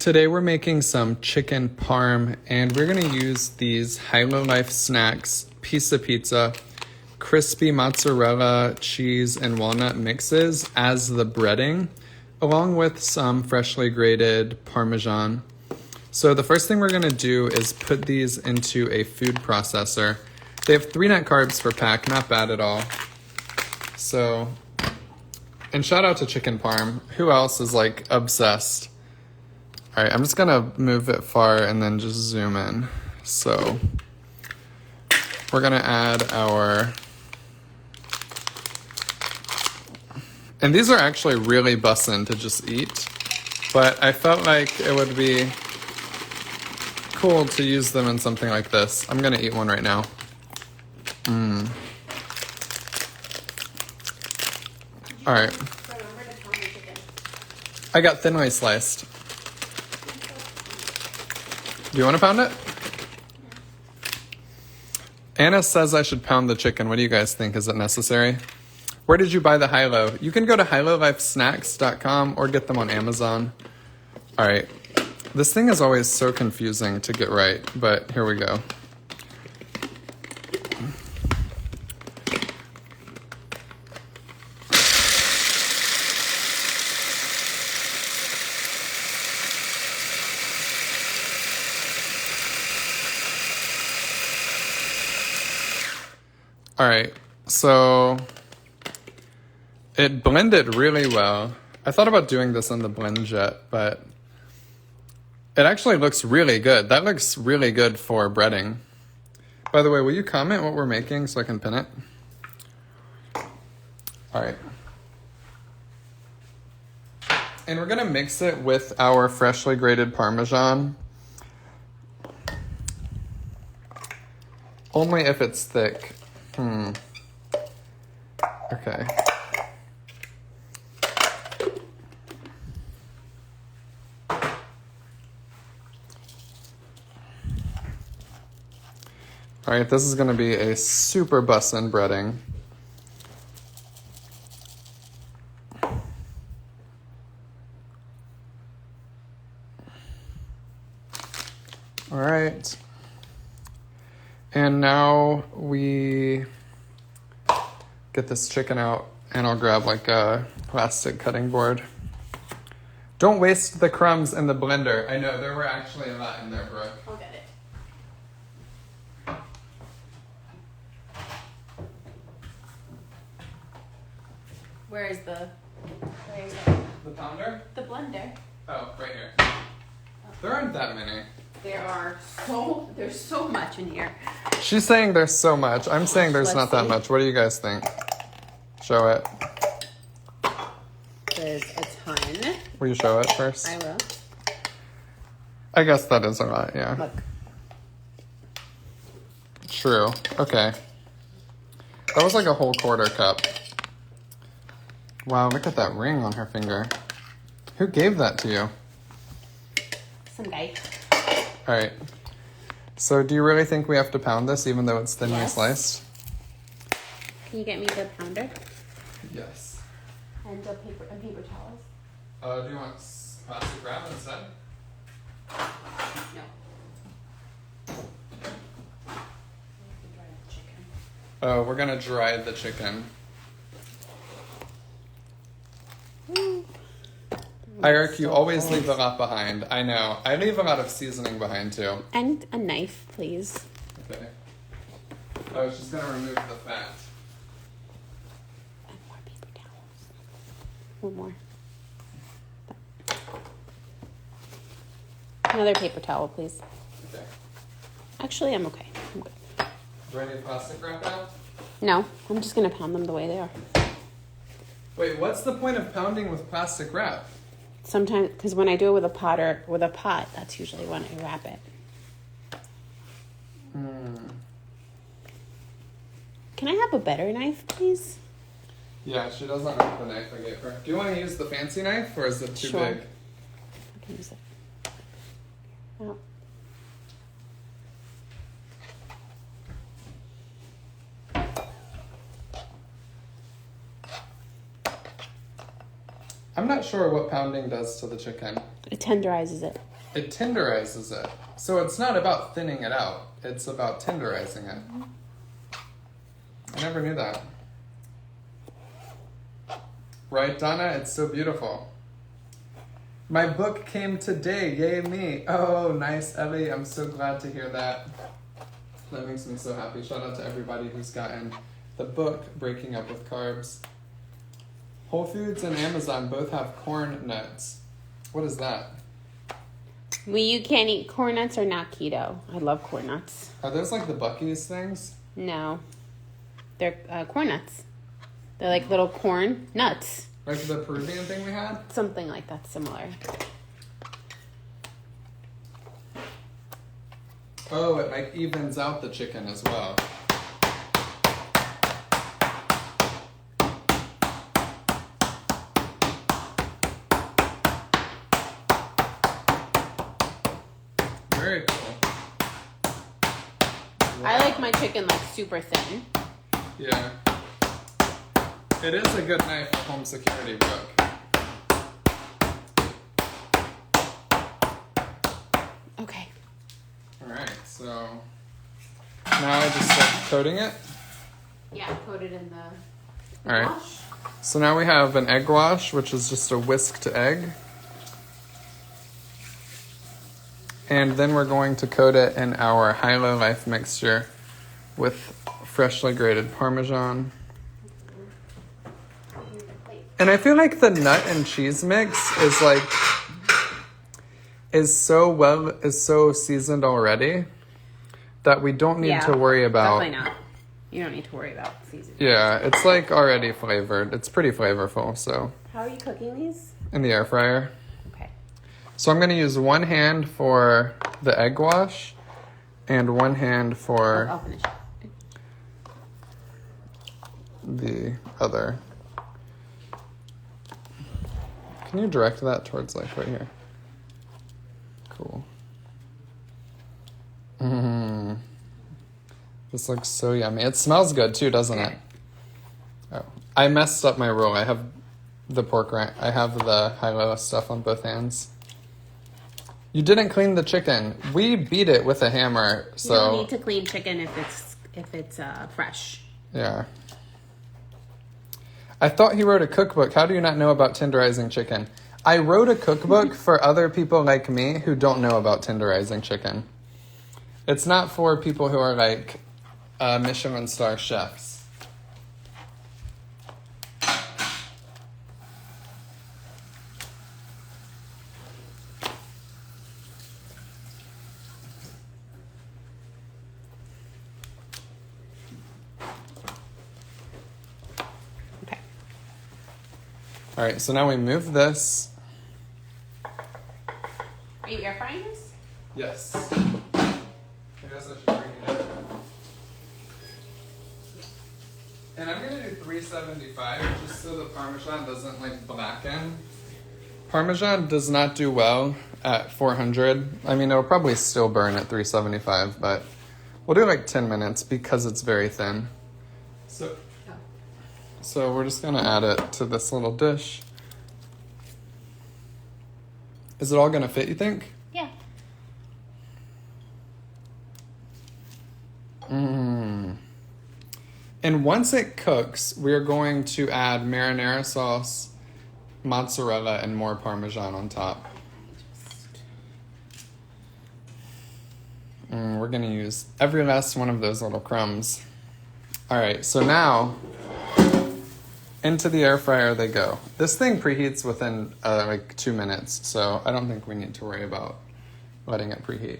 Today we're making some chicken parm, and we're going to use these Hilo Life Snacks pizza pizza, crispy mozzarella, cheese, and walnut mixes as the breading, along with some freshly grated Parmesan. So the first thing we're going to do is put these into a food processor. They have 3 net carbs per pack, not bad at all. So, and shout out to chicken parm. Who else is like obsessed? All right, I'm just gonna move it far and then just zoom in. So we're gonna add our, and these are actually really bussin' to just eat, but I felt like it would be cool to use them in something like this. I'm gonna eat one right now. All right. I got thinly sliced. Do you want to pound it? Anna says I should pound the chicken. What do you guys think? Is it necessary? Where did you buy the Hilo? You can go to hilolifesnacks.com or get them on Amazon. All right. This thing is always so confusing to get right, but here we go. All right, so it blended really well. I thought about doing this on the blend jet, but it actually looks really good. That looks really good for breading. By the way, will you comment what we're making so I can pin it? All right. And we're gonna mix it with our freshly grated Parmesan. Only if it's thick. Okay. All right, this is going to be a super bussin' breading. All right. And now we get this chicken out, and I'll grab like a plastic cutting board. Don't waste the crumbs in the blender. I know, there were actually a lot in there, Brooke. I'll get it. Where's the The pounder? The blender. Oh, right here. There aren't that many. There's so much in here. She's saying there's so much. I'm saying there's not that much. What do you guys think? Show it. There's a ton. Will you show it first? I will. I guess that is a lot, yeah. Look. True. Okay. That was like a whole quarter cup. Wow, look at that ring on her finger. Who gave that to you? Some guy. All right. So do you really think we have to pound this even though it's thinly sliced? Can you get me the pounder? Yes. And paper towels? Do you want plastic wrap instead? No. Oh, we're gonna dry the chicken. Eric, you always leave a lot behind. I know. I leave a lot of seasoning behind too. And a knife, please. Okay. I was just gonna remove the fat. And more paper towels. One more. Another paper towel, please. Okay. Actually, I'm okay. I'm good. Do I need plastic wrap now? No, I'm just gonna pound them the way they are. Wait, what's the point of pounding with plastic wrap? Sometimes, because when I do it with a pot, that's usually when I wrap it. Can I have a better knife, please? Yeah, she doesn't have the knife I gave her. Do you want to use the fancy knife, or is it too big? I can use it. Oh. I'm not sure what pounding does to the chicken. It tenderizes it. It tenderizes it. So it's not about thinning it out. It's about tenderizing it. I never knew that. Right, Donna? It's so beautiful. My book came today. Yay me. Oh, nice, Ellie. I'm so glad to hear that. That makes me so happy. Shout out to everybody who's gotten the book, Breaking Up with Carbs. Whole Foods and Amazon both have corn nuts. What is that? Well, you can't eat corn nuts or not keto. I love corn nuts. Are those like the Buc-ee's things? No. They're corn nuts. They're like little corn nuts. Like the Peruvian thing we had? Something like that, similar. Oh, it like evens out the chicken as well. Very cool. I like my chicken like super thin. Yeah. It is a good knife for home security, Brooke. Okay. Alright, so now I just start coating it. Yeah, coat it in the Alright. wash. So now we have an egg wash, which is just a whisked egg. And then we're going to coat it in our High-Low Life mixture with freshly grated Parmesan. And I feel like the nut and cheese mix is so seasoned already that we don't need to worry about. Definitely not. You don't need to worry about seasoning. Yeah, it's like already flavored. It's pretty flavorful, so. How are you cooking these? In the air fryer. Okay. So I'm going to use one hand for the egg wash and one hand for I'll finish it. the other. Can you direct that towards like right here? Cool. This looks so yummy. It smells good too, doesn't it? Oh, I messed up my roll. I have the pork rind. I have the high-low stuff on both hands. You didn't clean the chicken. We beat it with a hammer, so. You don't need to clean chicken if it's fresh. Yeah. I thought he wrote a cookbook. How do you not know about tenderizing chicken? I wrote a cookbook for other people like me who don't know about tenderizing chicken. It's not for people who are like Michelin star chefs. Okay. All right, so now we move this. Are you air frying this? Yes. I guess I should bring it in. And I'm gonna do 375 just so the Parmesan doesn't like blacken. Parmesan does not do well at 400. I mean, it'll probably still burn at 375, but we'll do like 10 minutes because it's very thin. So we're just gonna add it to this little dish. Is it all gonna fit, you think? Yeah. And once it cooks, we're going to add marinara sauce, mozzarella, and more Parmesan on top. We're gonna use every last one of those little crumbs. All right, so now into the air fryer they go. This thing preheats within like 2 minutes, so I don't think we need to worry about letting it preheat.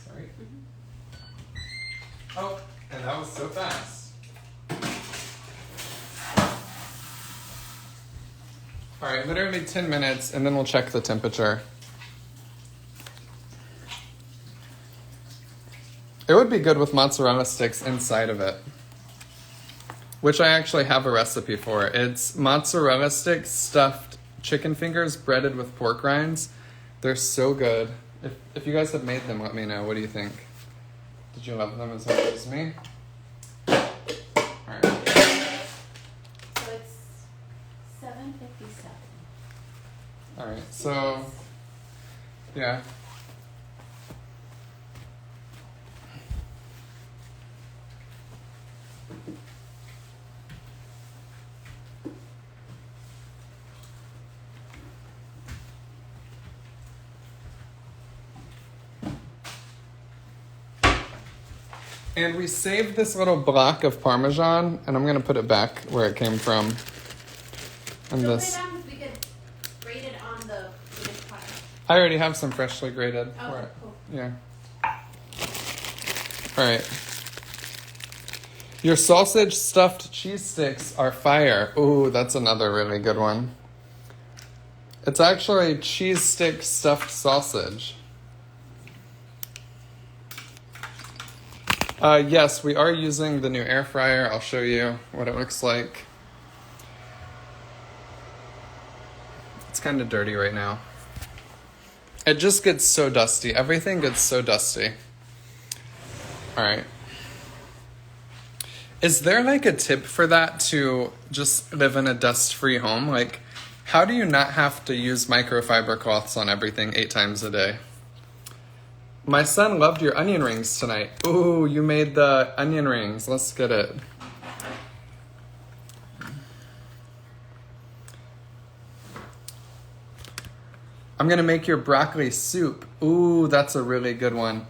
Sorry. Oh, and that was so fast. All right, literally 10 minutes, and then we'll check the temperature. It would be good with mozzarella sticks inside of it, which I actually have a recipe for. It's mozzarella sticks stuffed chicken fingers breaded with pork rinds. They're so good. If you guys have made them, let me know. What do you think? Did you love them as much as me? Alright. So it's $7.57. Alright, so Yeah. And we saved this little block of Parmesan, and I'm going to put it back where it came from. And this. Put it on, we could grate it on the pot. I already have some freshly grated Oh, for it. cool. Yeah. All right. Your sausage stuffed cheese sticks are fire. Ooh, that's another really good one. It's actually cheese stick stuffed sausage. Yes, we are using the new air fryer. I'll show you what it looks like. It's kind of dirty right now. It just gets so dusty. Everything gets so dusty. All right. Is there like a tip for that to just live in a dust-free home? Like, how do you not have to use microfiber cloths on everything 8 times a day? My son loved your onion rings tonight. Ooh, you made the onion rings. Let's get it. I'm gonna make your broccoli soup. Ooh, that's a really good one.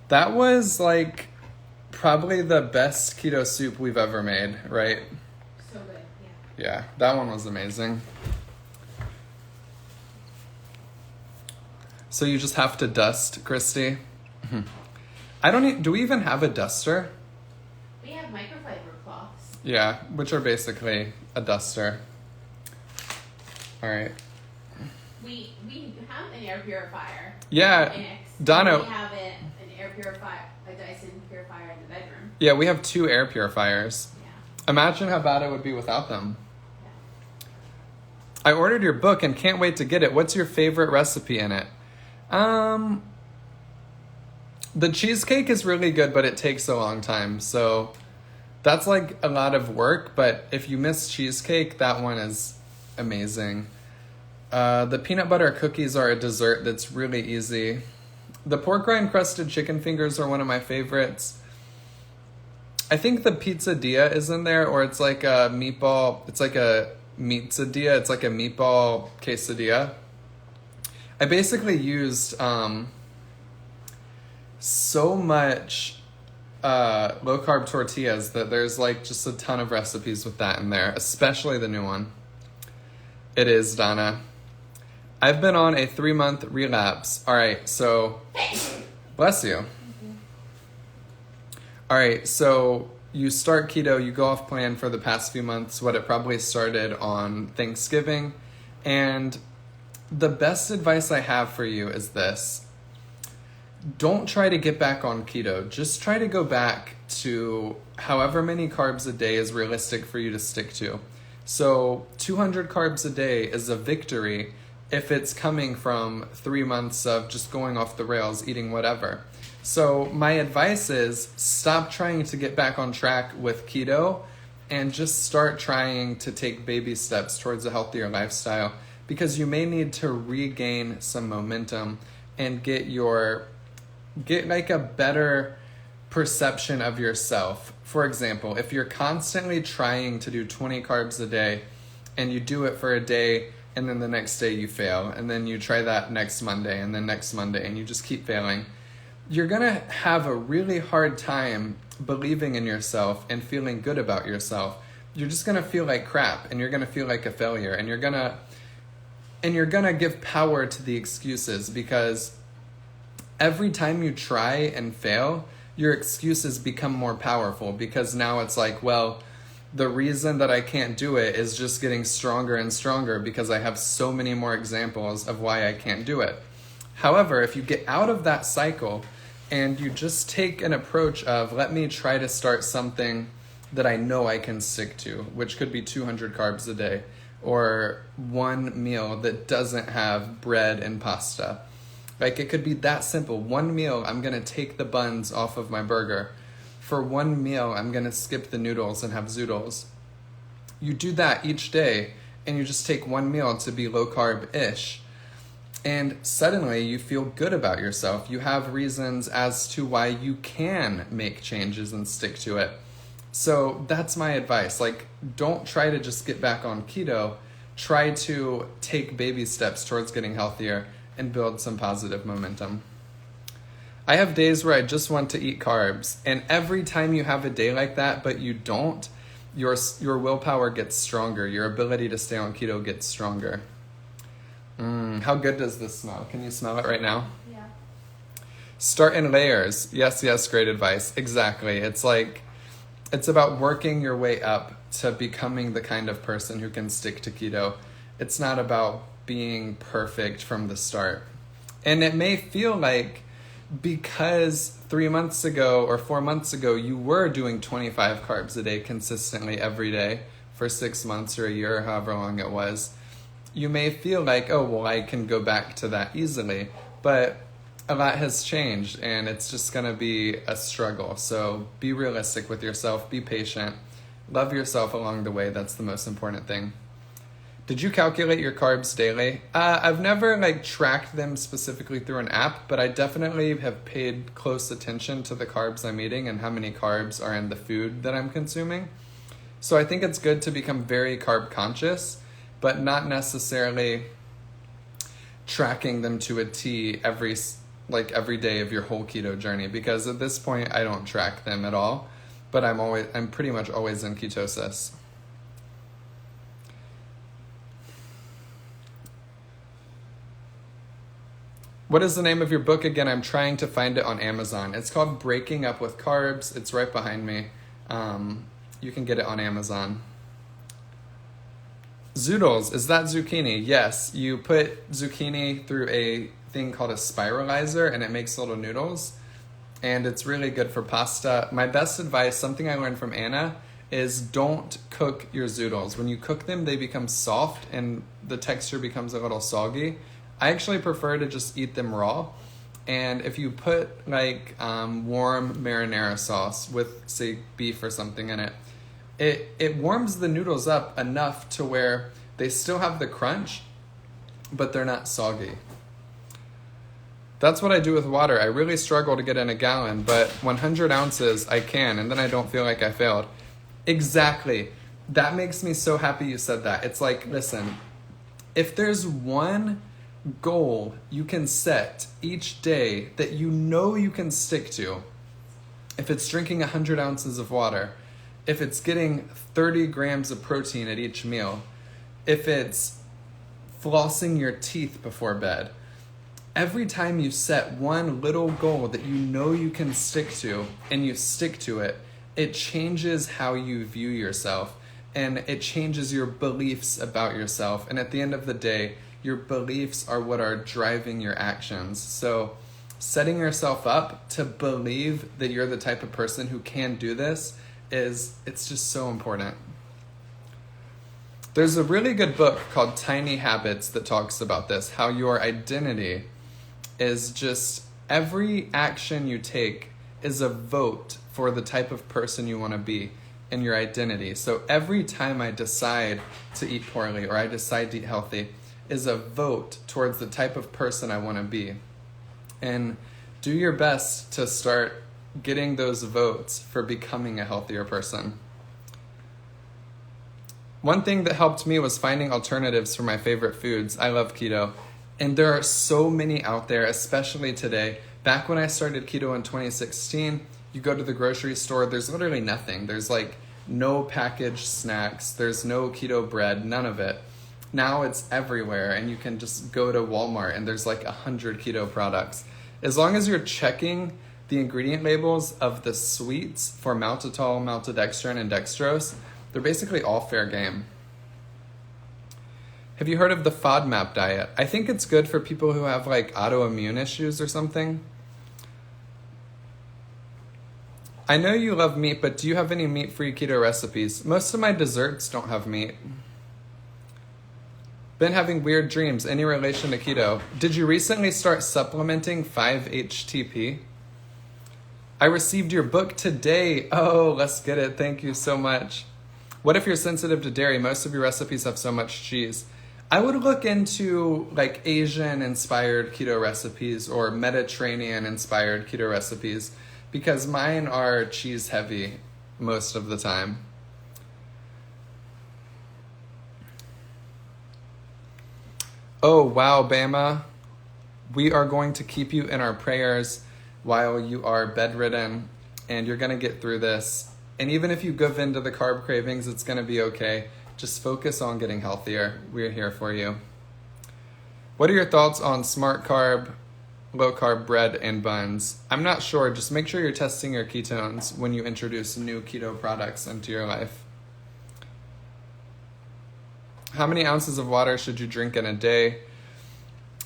That was like probably the best keto soup we've ever made, right? So good, yeah. Yeah, that one was amazing. So you just have to dust, Christy? I don't do we even have a duster? We have microfiber cloths. Yeah, which are basically a duster. All right. We have an air purifier. Yeah, Donna. We have an air purifier, a Dyson purifier in the bedroom. Yeah, we have 2 air purifiers. Yeah. Imagine how bad it would be without them. Yeah. I ordered your book and can't wait to get it. What's your favorite recipe in it? The cheesecake is really good, but it takes a long time. So that's like a lot of work, but if you miss cheesecake, that one is amazing. The peanut butter cookies are a dessert that's really easy. The pork rind crusted chicken fingers are one of my favorites. I think the pizzadilla is in there, or it's like a meatball, it's like a meatsadilla, it's like a meatball quesadilla. I basically used so much low carb tortillas that there's like just a ton of recipes with that in there, especially the new one. It is, Donna. I've been on a 3-month relapse. All right, so bless you. All right, so you start keto, you go off plan for the past few months, what it probably started on Thanksgiving. And the best advice I have for you is this. Don't try to get back on keto. Just try to go back to however many carbs a day is realistic for you to stick to. So 200 carbs a day is a victory if it's coming from 3 months of just going off the rails, eating whatever. So my advice is stop trying to get back on track with keto and just start trying to take baby steps towards a healthier lifestyle, because you may need to regain some momentum and get like a better perception of yourself. For example, if you're constantly trying to do 20 carbs a day and you do it for a day and then the next day you fail, and then you try that next Monday and then next Monday and you just keep failing, you're gonna have a really hard time believing in yourself and feeling good about yourself. You're just gonna feel like crap, and you're gonna feel like a failure, and you're gonna give power to the excuses, because every time you try and fail, your excuses become more powerful, because now it's like, well, the reason that I can't do it is just getting stronger and stronger because I have so many more examples of why I can't do it. However, if you get out of that cycle and you just take an approach of, let me try to start something that I know I can stick to, which could be 200 carbs a day, or one meal that doesn't have bread and pasta. Like, it could be that simple. One meal, I'm going to take the buns off of my burger. For one meal, I'm going to skip the noodles and have zoodles. You do that each day, and you just take one meal to be low carb-ish. And suddenly you feel good about yourself. You have reasons as to why you can make changes and stick to it. So that's my advice. Like, don't try to just get back on keto. Try to take baby steps towards getting healthier and build some positive momentum. I have days where I just want to eat carbs. And every time you have a day like that, but you don't, your willpower gets stronger. Your ability to stay on keto gets stronger. How good does this smell? Can you smell it right now? Yeah. Start in layers. Yes, great advice. Exactly. It's about working your way up to becoming the kind of person who can stick to keto. It's not about being perfect from the start. And it may feel like because 3 months ago or 4 months ago, you were doing 25 carbs a day consistently every day for 6 months or a year or however long it was, you may feel like, oh, well, I can go back to that easily. But a lot has changed and it's just going to be a struggle. So be realistic with yourself, be patient, love yourself along the way. That's the most important thing. Did you calculate your carbs daily? I've never tracked them specifically through an app, but I definitely have paid close attention to the carbs I'm eating and how many carbs are in the food that I'm consuming. So I think it's good to become very carb conscious, but not necessarily tracking them to a T every day of your whole keto journey, because at this point I don't track them at all, but I'm pretty much always in ketosis. What is the name of your book again? I'm trying to find it on Amazon. It's called Breaking Up with Carbs. It's right behind me. You can get it on Amazon. Zoodles, is that zucchini? Yes, you put zucchini through a thing called a spiralizer and it makes little noodles, and it's really good for pasta. My best advice, something I learned from Anna, is don't cook your zoodles. When you cook them, they become soft and the texture becomes a little soggy. I actually prefer to just eat them raw. And if you put warm marinara sauce with, say, beef or something in it, it warms the noodles up enough to where they still have the crunch, but they're not soggy. That's what I do with water. I really struggle to get in a gallon, but 100 ounces I can, and then I don't feel like I failed. Exactly. That makes me so happy you said that. It's like, listen, if there's one goal you can set each day that you know you can stick to, if it's drinking 100 ounces of water, if it's getting 30 grams of protein at each meal, if it's flossing your teeth before bed, every time you set one little goal that you know you can stick to and you stick to it, it changes how you view yourself and it changes your beliefs about yourself. And at the end of the day, your beliefs are what are driving your actions. So setting yourself up to believe that you're the type of person who can do this it's just so important. There's a really good book called Tiny Habits that talks about this, how your identity is just every action you take is a vote for the type of person you want to be in your identity. So every time I decide to eat poorly or I decide to eat healthy is a vote towards the type of person I want to be. And do your best to start getting those votes for becoming a healthier person. One thing that helped me was finding alternatives for my favorite foods. I love keto, and there are so many out there, especially today. Back when I started keto in 2016, you go to the grocery store, there's literally nothing. There's no packaged snacks, there's no keto bread, none of it. Now it's everywhere, and you can just go to Walmart and there's 100 keto products. As long as you're checking the ingredient labels of the sweets for maltitol, maltodextrin, and dextrose, they're basically all fair game. Have you heard of the FODMAP diet? I think it's good for people who have autoimmune issues or something. I know you love meat, but do you have any meat-free keto recipes? Most of my desserts don't have meat. Been having weird dreams. Any relation to keto? Did you recently start supplementing 5-HTP? I received your book today. Oh, let's get it. Thank you so much. What if you're sensitive to dairy? Most of your recipes have so much cheese. I would look into like Asian inspired keto recipes or Mediterranean inspired keto recipes because mine are cheese heavy most of the time. Oh, wow, Bama. We are going to keep you in our prayers while you are bedridden, and you're going to get through this. And even if you give in to the carb cravings, it's going to be okay. Just focus on getting healthier. We're here for you. What are your thoughts on smart carb, low carb bread and buns? I'm not sure. Just make sure you're testing your ketones when you introduce new keto products into your life. How many ounces of water should you drink in a day?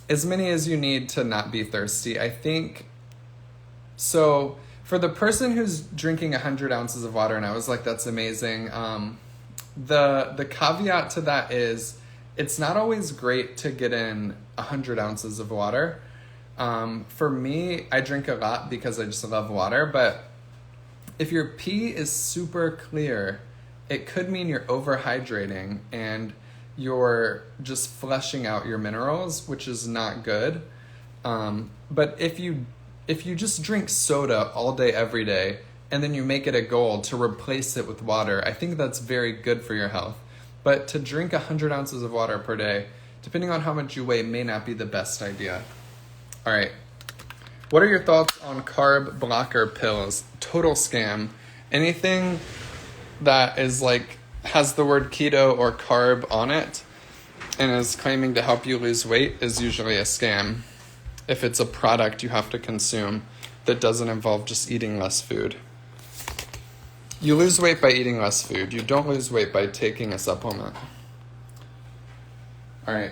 As many as you need to not be thirsty. I think, so for the person who's drinking 100 ounces of water, and I was like, that's amazing. The caveat to that is it's not always great to get in 100 ounces of water. For me, I drink a lot because I just love water, but if your pee is super clear, it could mean you're overhydrating and you're just flushing out your minerals, which is not good. But if you just drink soda all day, every day, and then you make it a goal to replace it with water, I think that's very good for your health. But to drink 100 ounces of water per day, depending on how much you weigh, may not be the best idea. All right. What are your thoughts on carb blocker pills? Total scam. Anything that is like has the word keto or carb on it and is claiming to help you lose weight is usually a scam. If it's a product you have to consume that doesn't involve just eating less food. You lose weight by eating less food. You don't lose weight by taking a supplement. All right.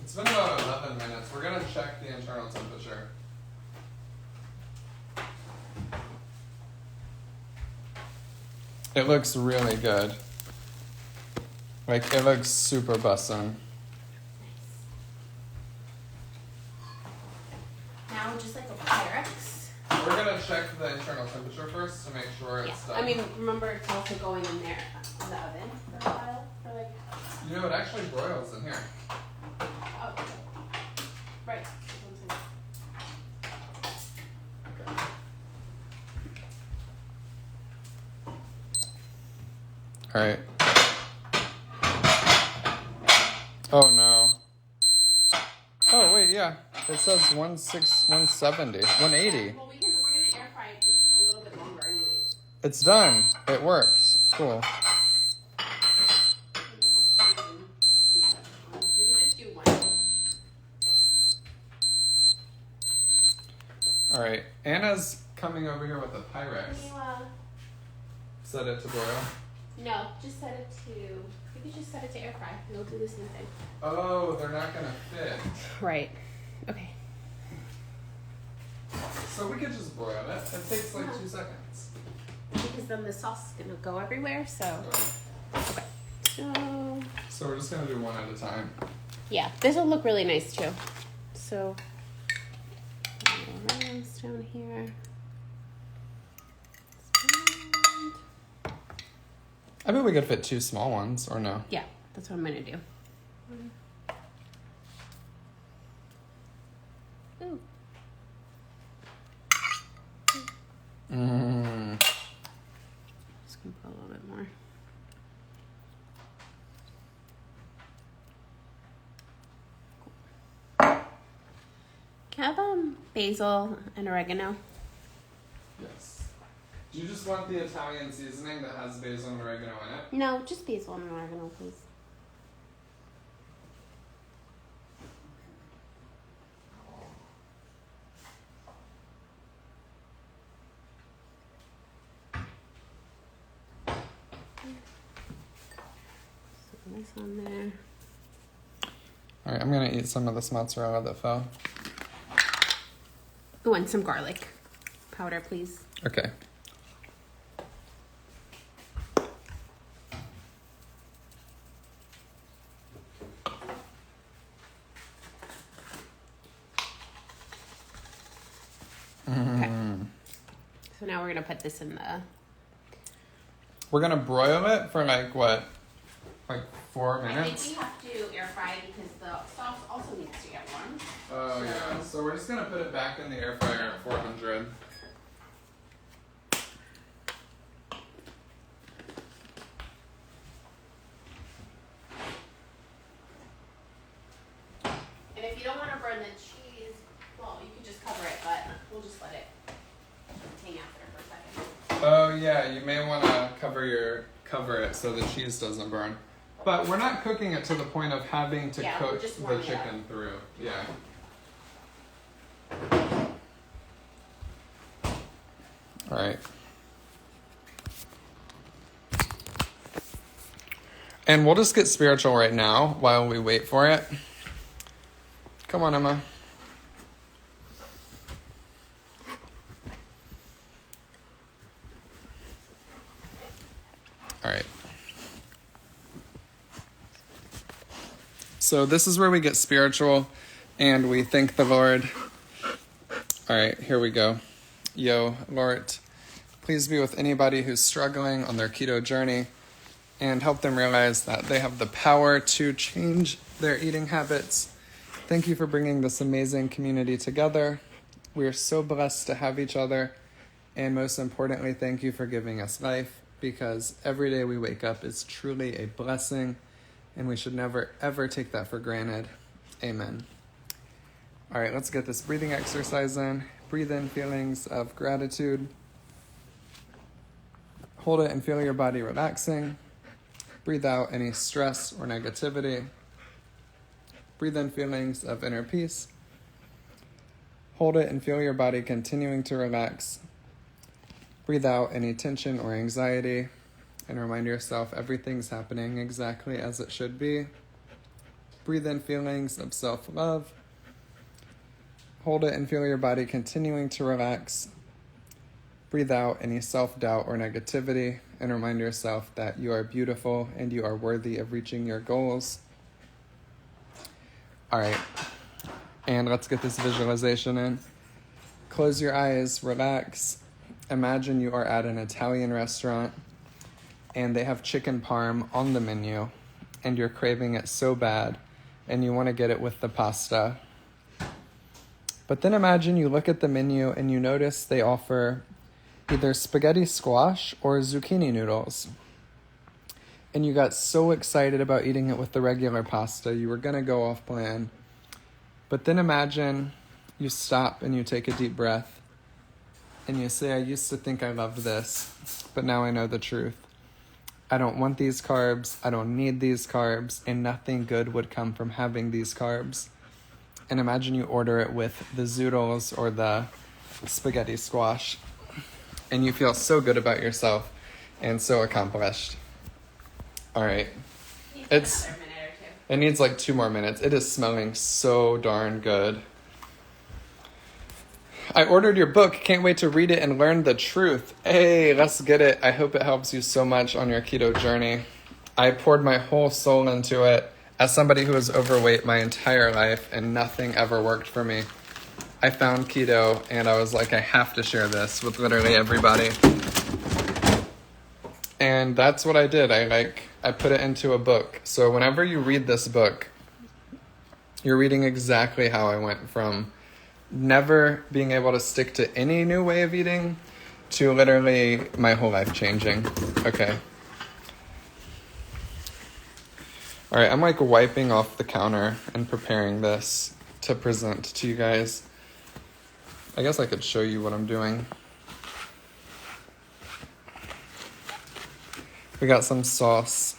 It's been about 11 minutes. We're going to check the internal temperature. It looks really good. Like, it looks super bussin'. Now just like a Pyrex. We're going to check the internal temperature first to make sure it's done. I mean, remember it's also going in there in the oven for a while. For like... You know, it actually broils in here. Oh, okay. Right. Okay. All right. Oh no. Oh wait, yeah. It says 170, 180. Well, we're gonna air fry it just a little bit longer, anyways. It's done. It works. Cool. We can just do one. All right. Anna's coming over here with a Pyrex. Can you, Set it to boil. no, just set it to. You could just set it to air fry. It'll do the same thing. Oh, they're not gonna fit. Right. Okay. So we could just broil it. It takes like 2 seconds. Because then the sauce is gonna go everywhere. So. Okay. So we're just gonna do one at a time. Yeah, this will look really nice too. So. Rice down here. I bet we could fit 2 small ones, or no? Yeah, that's what I'm gonna do. Ooh. Just gonna put a little bit more. Can I have basil and oregano? Yes. Do you just want the Italian seasoning that has basil and oregano in it? No, just basil and oregano, please. So this on there. All right, I'm gonna eat some of this mozzarella that fell. Oh, and some garlic powder, please. Okay. Okay. So now we're gonna put this in the. We're gonna broil it for like what? Like 4 I minutes? think we have to air fry because the sauce also needs to get warm. Oh yeah. So we're just gonna put it back in the air fryer at 400. And if you don't want to burn the cheese, well, you could just cover it, but we'll just let it hang out there for a second. Oh yeah, you may want to cover it so the cheese doesn't burn. But we're not cooking it to the point of having to Yeah, we're cook just the warming it chicken through. Yeah. All right. And we'll just get spiritual right now while we wait for it. Come on, Emma. All right. So this is where we get spiritual and we thank the Lord. All right, here we go. Yo, Lord, please be with anybody who's struggling on their keto journey and help them realize that they have the power to change their eating habits. Thank you for bringing this amazing community together. We are so blessed to have each other. And most importantly, thank you for giving us life, because every day we wake up is truly a blessing and we should never, ever take that for granted. Amen. All right, let's get this breathing exercise in. Breathe in feelings of gratitude. Hold it and feel your body relaxing. Breathe out any stress or negativity. Breathe in feelings of inner peace. Hold it and feel your body continuing to relax. Breathe out any tension or anxiety and remind yourself everything's happening exactly as it should be. Breathe in feelings of self-love. Hold it and feel your body continuing to relax. Breathe out any self-doubt or negativity and remind yourself that you are beautiful and you are worthy of reaching your goals. All right, and let's get this visualization in. Close your eyes, relax. Imagine you are at an Italian restaurant and they have chicken parm on the menu and you're craving it so bad and you want to get it with the pasta. But then imagine you look at the menu and you notice they offer either spaghetti squash or zucchini noodles. And you got so excited about eating it with the regular pasta, you were going to go off plan. But then imagine you stop and you take a deep breath and you say, I used to think I loved this, but now I know the truth. I don't want these carbs, I don't need these carbs, and nothing good would come from having these carbs. And imagine you order it with the zoodles or the spaghetti squash, and you feel so good about yourself and so accomplished. All right. It needs like 2 more minutes. It is smelling so darn good. I ordered your book. Can't wait to read it and learn the truth. Hey, let's get it. I hope it helps you so much on your keto journey. I poured my whole soul into it as somebody who was overweight my entire life and nothing ever worked for me. I found keto and I was like, I have to share this with literally everybody. And that's what I did. I put it into a book. So whenever you read this book, you're reading exactly how I went from never being able to stick to any new way of eating to literally my whole life changing. Okay. All right, I'm like wiping off the counter and preparing this to present to you guys. I guess I could show you what I'm doing. We got some sauce.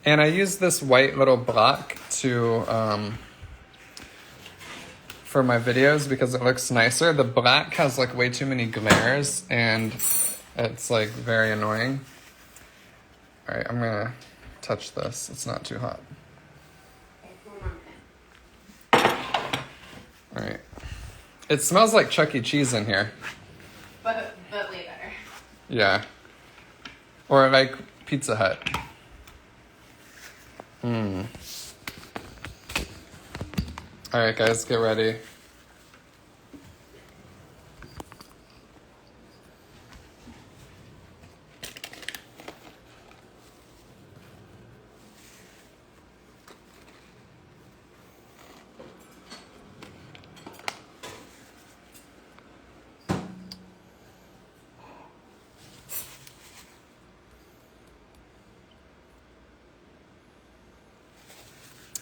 And I use this white little block to for my videos because it looks nicer. The black has like way too many glares and it's like very annoying. All right, I'm gonna touch this. It's not too hot. All right. It smells like Chuck E. Cheese in here. But way better. Yeah. Or like Pizza Hut. All right, guys, get ready.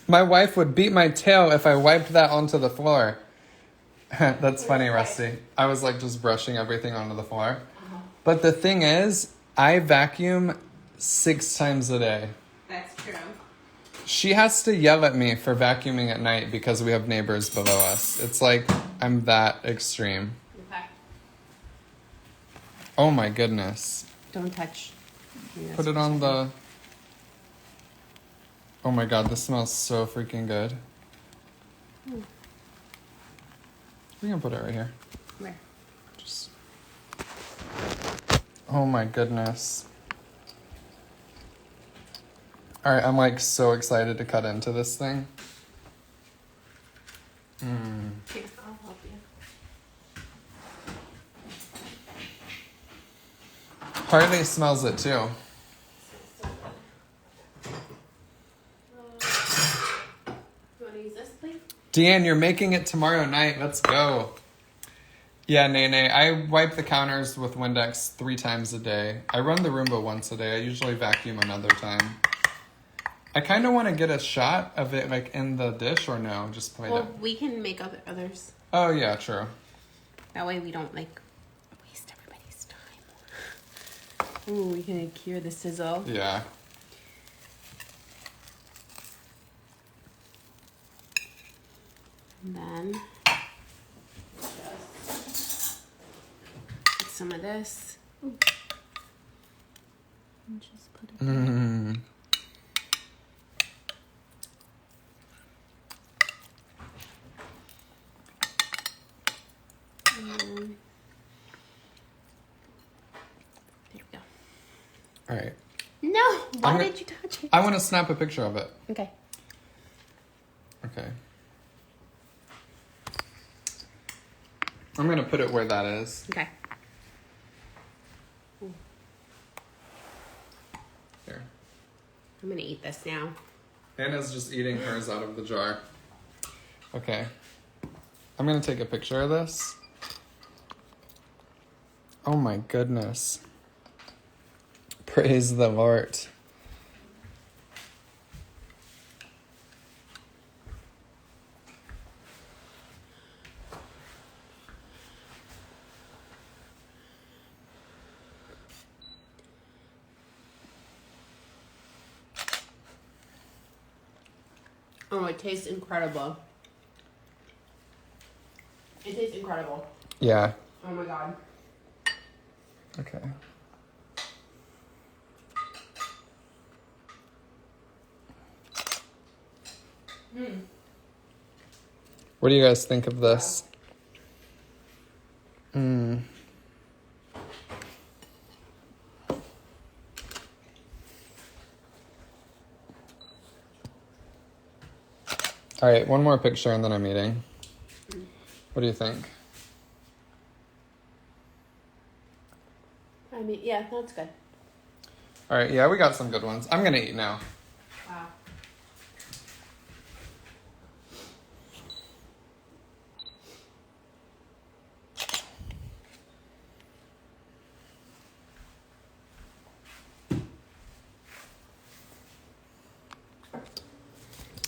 My wife would beat my tail if I wiped that onto the floor. That's funny, Rusty. I was like just brushing everything onto the floor. But the thing is, I vacuum 6 times a day. That's true. She has to yell at me for vacuuming at night because we have neighbors below us. It's like I'm that extreme. Okay. Oh my goodness. Don't touch. Put it on the... Oh my god, this smells so freaking good. We can put it right here. Where? Just... Oh my goodness. Alright, I'm like so excited to cut into this thing. Here, I'll help you. Harley smells it too. You want to use this, please? Deanne, you're making it tomorrow night. Let's go. Yeah, Nene. I wipe the counters with Windex 3 times a day. I run the Roomba once a day. I usually vacuum another time. I kind of want to get a shot of it like in the dish or no? Just plate Well, it. we can make others. Oh, yeah, true. That way we don't like waste everybody's time. Ooh, we can cure the sizzle. Yeah. And then just put some of this. Ooh. And just put it Mm. there we go. All right. No! Why I'm did you touch it? I want to snap a picture of it. Okay. Okay. I'm going to put it where that is. Okay. Here. I'm gonna eat this now. Anna's just eating hers out of the jar. Okay. I'm going to take a picture of this. Oh my goodness. Praise the Lord. Oh, it tastes incredible. It tastes incredible. Yeah. Oh my god. Okay. What do you guys think of this? All right, one more picture and then I'm eating. What do you think? I mean, yeah, that's good. All right, yeah, we got some good ones. I'm gonna eat now. Wow.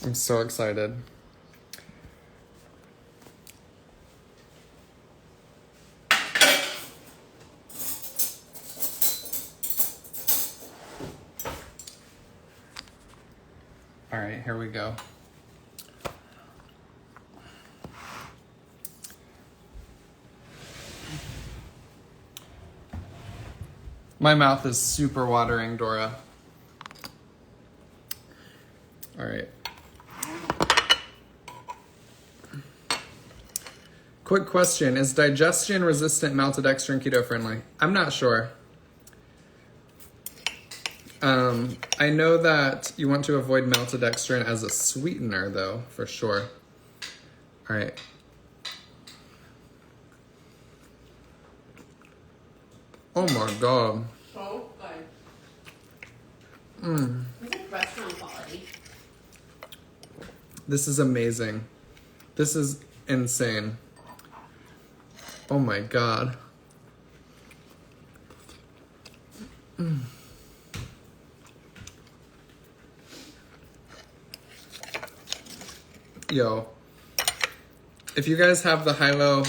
I'm so excited. All right, here we go. My mouth is super watering, Dora. All right. Quick question. Is digestion-resistant maltodextrin keto-friendly? I'm not sure. I know that you want to avoid maltodextrin as a sweetener, though, for sure. All right. Oh my god. So good. It's like restaurant quality. This is amazing. This is insane. Oh my god. Yo, if you guys have the high-low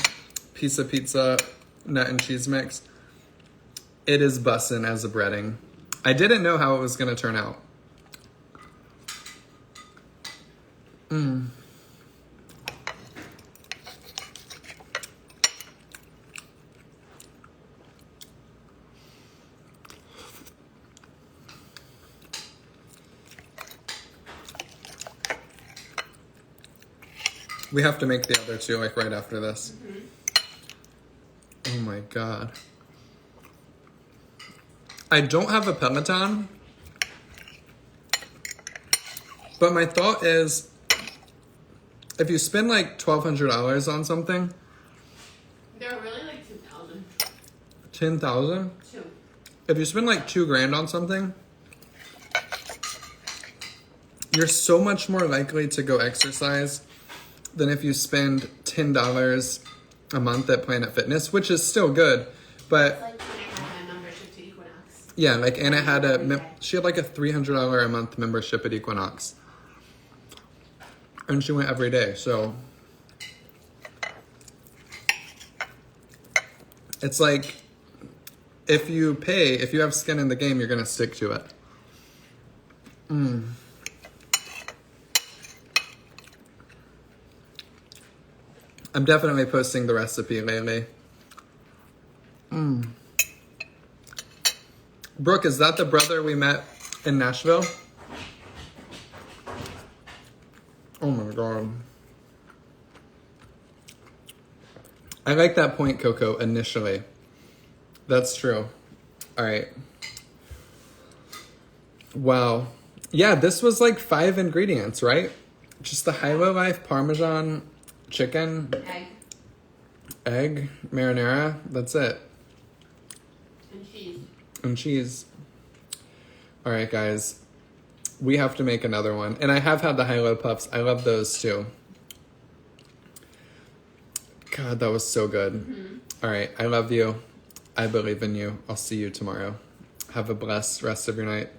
piece of pizza nut and cheese mix, it is bussin' as a breading. I didn't know how it was going to turn out. We have to make the other two like right after this. Oh my god. I don't have a Peloton, but my thought is if you spend like $1,200 on something, They're really like 2,000. 10,000? Two. If you spend like $2,000 on something, you're so much more likely to go exercise than if you spend $10 a month at Planet Fitness, which is still good, but It's like when I had my membership to Equinox. yeah, like Anna had she had like a $300 a month membership at Equinox, and she went every day. So it's like if you have skin in the game, you're gonna stick to it. I'm definitely posting the recipe lately. Brooke, is that the brother we met in Nashville? Oh my god. I like that point, Coco, initially. That's true. All right. Wow. Yeah, this was like 5 ingredients, right? Just the Hilo Life Parmesan chicken, egg, marinara. That's it. And cheese. All right, guys. We have to make another one. And I have had the Hilo Puffs. I love those too. God, that was so good. All right. I love you. I believe in you. I'll see you tomorrow. Have a blessed rest of your night.